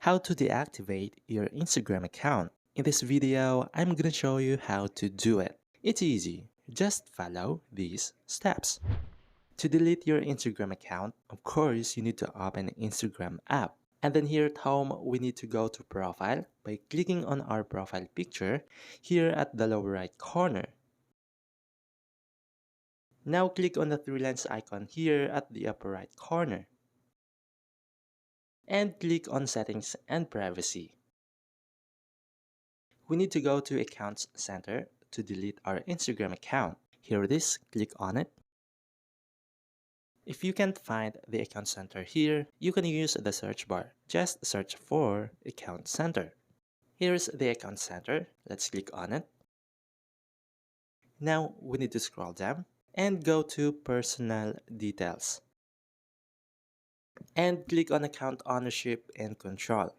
How to deactivate your Instagram account. In this video, I'm gonna show you how to do it. It's easy, just follow these steps. To delete your Instagram account, of course, you need to open an Instagram app. And then here at home, we need to go to profile by clicking on our profile picture here at the lower right corner. Now click on the three lines icon here at the upper right corner. And click on Settings and Privacy. We need to go to Accounts Center to delete our Instagram account. Here it is, click on it. If you can't find the Account Center here, you can use the search bar. Just search for Account Center. Here's the Account Center. Let's click on it. Now we need to scroll down and go to Personal Details. And click on Account Ownership and Control.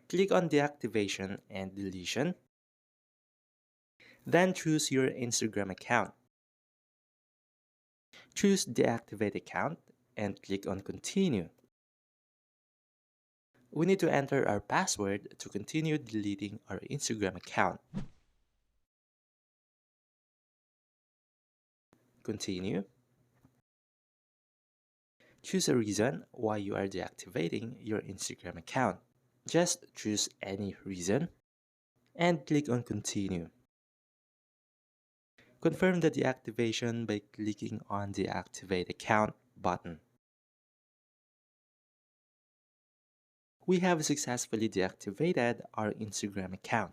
Click on Deactivation and Deletion. Then choose your Instagram account. Choose Deactivate Account and click on Continue. We need to enter our password to continue deleting our Instagram account. Continue. Choose a reason why you are deactivating your Instagram account. Just choose any reason and click on Continue. Confirm the deactivation by clicking on the Deactivate Account button. We have successfully deactivated our Instagram account.